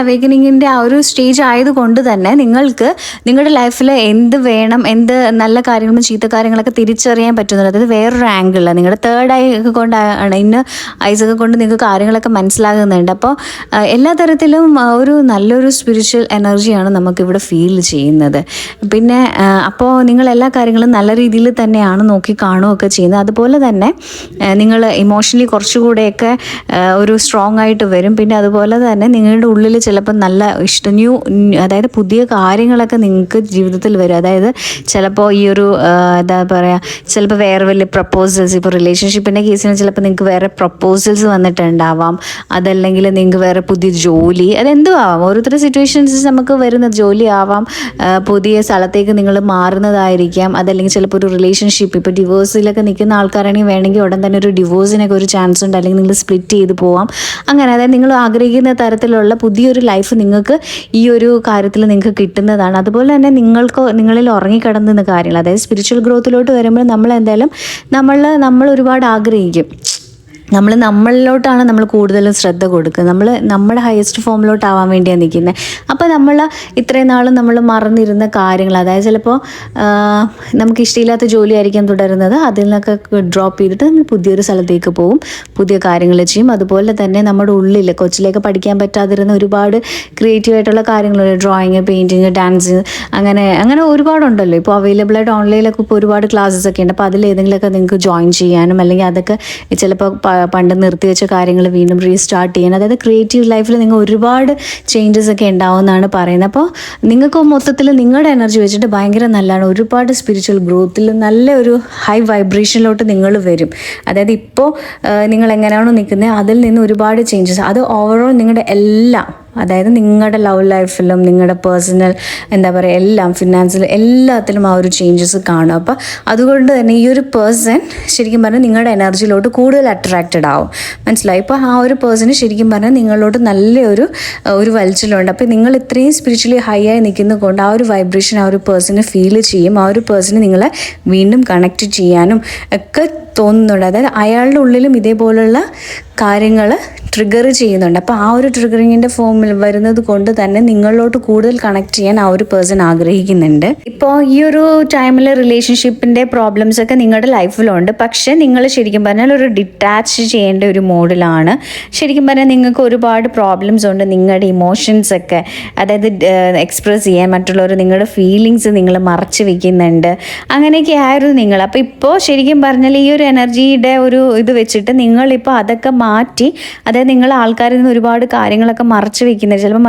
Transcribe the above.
അവേക്കനിങ്ങിൻ്റെ ആ ഒരു സ്റ്റേജ് ആയതുകൊണ്ട് തന്നെ നിങ്ങൾക്ക് നിങ്ങളുടെ ലൈഫിൽ എന്ത് വേണം, എന്ത് നല്ല കാര്യങ്ങളും ചീത്ത കാര്യങ്ങളൊക്കെ തിരിച്ചറിയാൻ പറ്റുന്നുണ്ട്. അതായത് വേറൊരു ആംഗിളിൽ നിങ്ങളുടെ തേർഡ് ഐ ഒക്കെ കൊണ്ടാണ്, ഇന്ന് ഐസൊക്കെ കൊണ്ട് നിങ്ങൾക്ക് കാര്യങ്ങളൊക്കെ മനസ്സിലാകുന്നുണ്ട്. അപ്പോൾ എല്ലാ തരത്തിലും ഒരു നല്ലൊരു സ്പിരിച്വൽ എനർജിയാണ് നമുക്കിവിടെ ഫീൽ ചെയ്യുന്നത്. പിന്നെ അപ്പോൾ നിങ്ങൾ എല്ലാ കാര്യങ്ങളും നല്ല രീതിയിൽ തന്നെയാണ് നോക്കി കാണുകയൊക്കെ ചെയ്യുന്നത്. അതുപോലെ തന്നെ നിങ്ങൾ ഇമോഷണലി കുറച്ചുകൂടെയൊക്കെ ഒരു സ്ട്രോങ് ആയിട്ട് വരും. പിന്നെ അതുപോലെ തന്നെ നിങ്ങളുടെ ഉള്ളിൽ ചിലപ്പോൾ നല്ല അതായത് പുതിയ കാര്യങ്ങളൊക്കെ നിങ്ങൾക്ക് ജീവിതത്തിൽ വരും. അതായത് ചിലപ്പോൾ ഈ ഒരു എന്താ പറയുക, ചിലപ്പോൾ വേറെ വലിയ പ്രപ്പോസൽസ്, ഇപ്പോൾ റിലേഷൻഷിപ്പിൻ്റെ കേസിന് ചിലപ്പോൾ നിങ്ങൾക്ക് വേറെ പ്രപ്പോസൽസ് വന്നിട്ടുണ്ടാവാം. അതല്ലെങ്കിൽ നിങ്ങൾക്ക് വേറെ പുതിയ ജോലി, അതെന്തും ആവാം. ഓരോരുത്തരുടെ സിറ്റുവേഷൻസ് നമുക്ക് വരുന്നത് ജോലി ആവാം, പുതിയ സ്ഥലത്തേക്ക് നിങ്ങൾ മാറുന്നതായിരിക്കാം. അതല്ലെങ്കിൽ ചിലപ്പോൾ ഒരു റിലേഷൻഷിപ്പ്, ഇപ്പോൾ ഡിവോഴ്സിലൊക്കെ നിൽക്കുന്ന ആൾക്കാരാണെങ്കിൽ വേണമെങ്കിൽ ഉടൻ തന്നെ ഒരു ഡിവോഴ്സിനൊക്കെ ഒരു ചാൻസ് ഉണ്ട്. അല്ലെങ്കിൽ നിങ്ങൾ സ്പ്ലിറ്റ് ചെയ്ത് പോവാം. അങ്ങനെ അതായത് നിങ്ങൾ ആഗ്രഹിക്കുന്ന തരത്തിലുള്ള പുതിയൊരു ലൈഫ് നിങ്ങൾക്ക് ഈ ഒരു കാര്യത്തിൽ നിങ്ങൾക്ക് കിട്ടുന്നതാണ്. അതുപോലെ തന്നെ നിങ്ങളിൽ ഉറങ്ങിക്കിടന്ന കാര്യങ്ങൾ, അതായത് സ്പിരിച്വൽ ഗ്രോത്തിലോട്ട് വരുമ്പോൾ നമ്മൾ ഒരുപാട് ആഗ്രഹിക്കും. നമ്മളിലോട്ടാണ് നമ്മൾ കൂടുതലും ശ്രദ്ധ കൊടുക്കുക. നമ്മുടെ ഹയസ്റ്റ് ഫോമിലോട്ടാവാൻ വേണ്ടിയാണ് നിൽക്കുന്നത്. അപ്പോൾ ഇത്രയും നാളും നമ്മൾ മറന്നിരുന്ന കാര്യങ്ങൾ, അതായത് ചിലപ്പോൾ നമുക്ക് ഇഷ്ടമില്ലാത്ത ജോലിയായിരിക്കാം തുടരുന്നത്, അതിൽ നിന്നൊക്കെ ഡ്രോപ്പ് ചെയ്തിട്ട് നമ്മൾ പുതിയൊരു സ്ഥലത്തേക്ക് പോകും, പുതിയ കാര്യങ്ങൾ ചെയ്യും. അതുപോലെ തന്നെ നമ്മുടെ ഉള്ളിൽ കൊച്ചിലേക്ക് പഠിക്കാൻ പറ്റാതിരുന്ന ഒരുപാട് ക്രിയേറ്റീവായിട്ടുള്ള കാര്യങ്ങളുണ്ട്. ഡ്രോയിങ്, പെയിൻറ്റിങ്, ഡാൻസ്, അങ്ങനെ ഒരുപാടുണ്ടല്ലോ. ഇപ്പോൾ അവൈലബിൾ ആയിട്ട് ഓൺലൈനിലൊക്കെ ഇപ്പോൾ ഒരുപാട് ക്ലാസ്സസ് ഒക്കെ ഉണ്ട്. അപ്പോൾ അതിലേതെങ്കിലുമൊക്കെ നിങ്ങൾക്ക് ജോയിൻ ചെയ്യാനും, അല്ലെങ്കിൽ അതൊക്കെ ചിലപ്പോൾ പണ്ട് നിർത്തിവെച്ച കാര്യങ്ങൾ വീണ്ടും റീസ്റ്റാർട്ട് ചെയ്യാൻ, അതായത് ക്രിയേറ്റീവ് ലൈഫിൽ നിങ്ങൾ ഒരുപാട് ചേഞ്ചസ് ഒക്കെ ഉണ്ടാവുമെന്നാണ് പറയുന്നത്. അപ്പോൾ നിങ്ങൾക്ക് മൊത്തത്തിൽ നിങ്ങളുടെ എനർജി വെച്ചിട്ട് ഭയങ്കര നല്ലതാണ്. ഒരുപാട് സ്പിരിച്വൽ ഗ്രോത്തിൽ നല്ലൊരു ഹൈ വൈബ്രേഷനിലോട്ട് നിങ്ങൾ വരും. അതായത് ഇപ്പോൾ നിങ്ങൾ എങ്ങനെയാണോ നിൽക്കുന്നത് അതിൽ നിന്ന് ഒരുപാട് ചേഞ്ചസ്, അത് ഓവറോൾ നിങ്ങളുടെ എല്ലാം, അതായത് നിങ്ങളുടെ ലവ് ലൈഫിലും നിങ്ങളുടെ പേഴ്സണൽ എല്ലാം ഫിനാൻസിലും എല്ലാത്തിലും ആ ഒരു ചേഞ്ചസ് കാണും. അപ്പോൾ അതുകൊണ്ട് തന്നെ ഈ ഒരു പേഴ്സൺ ശരിക്കും പറഞ്ഞാൽ നിങ്ങളുടെ എനർജിയിലോട്ട് കൂടുതൽ അട്രാക്റ്റഡ് ആവും. മനസ്സിലായി? ഇപ്പോൾ ആ ഒരു പേഴ്സണ് ശരിക്കും പറഞ്ഞാൽ നിങ്ങളോട്ട് നല്ലൊരു വലിച്ചിലുണ്ട്. അപ്പോൾ നിങ്ങൾ ഇത്രയും സ്പിരിച്വലി ഹൈ ആയി നിൽക്കുന്നത് കൊണ്ട് ആ ഒരു വൈബ്രേഷൻ ആ ഒരു പേഴ്സണ് ഫീൽ ചെയ്യും. ആ ഒരു പേഴ്സണ് നിങ്ങളെ വീണ്ടും കണക്റ്റ് ചെയ്യാനും ഒക്കെ തോന്നുന്നുണ്ട്. അതായത് അയാളുടെ ഉള്ളിലും ഇതേപോലുള്ള കാര്യങ്ങൾ ട്രിഗർ ചെയ്യുന്നുണ്ട്. അപ്പോൾ ആ ഒരു ട്രിഗറിങ്ങിൻ്റെ ഫോമിൽ വരുന്നത് കൊണ്ട് തന്നെ നിങ്ങളിലോട്ട് കൂടുതൽ കണക്ട് ചെയ്യാൻ ആ ഒരു പേഴ്സൺ ആഗ്രഹിക്കുന്നുണ്ട്. ഇപ്പോൾ ഈ ഒരു ടൈമിൽ റിലേഷൻഷിപ്പിൻ്റെ പ്രോബ്ലംസ് ഒക്കെ നിങ്ങളുടെ ലൈഫിലുണ്ട്. പക്ഷേ നിങ്ങൾ ശരിക്കും പറഞ്ഞാൽ ഒരു ഡിറ്റാച്ച് ചെയ്യേണ്ട ഒരു മോഡിലാണ്. ശരിക്കും പറഞ്ഞാൽ നിങ്ങൾക്ക് ഒരുപാട് പ്രോബ്ലംസ് ഉണ്ട്. നിങ്ങളുടെ ഇമോഷൻസ് ഒക്കെ, അതായത് എക്സ്പ്രസ് ചെയ്യാൻ മറ്റുള്ളവർ, നിങ്ങളുടെ ഫീലിങ്സ് നിങ്ങൾ മറച്ചു വെക്കുന്നുണ്ട്. അങ്ങനെയൊക്കെ ആയിരുന്നു നിങ്ങൾ. അപ്പോൾ ഇപ്പോൾ ശരിക്കും പറഞ്ഞാൽ ഈ ഒരു എനർജിയുടെ ഒരു ഇത് വെച്ചിട്ട് നിങ്ങളിപ്പോൾ അതൊക്കെ മാറ്റി, അതായത് നിങ്ങൾ ആൾക്കാരിൽ നിന്ന് ഒരുപാട് കാര്യങ്ങളൊക്കെ മറച്ചു വെക്കുന്നത് ചിലപ്പോൾ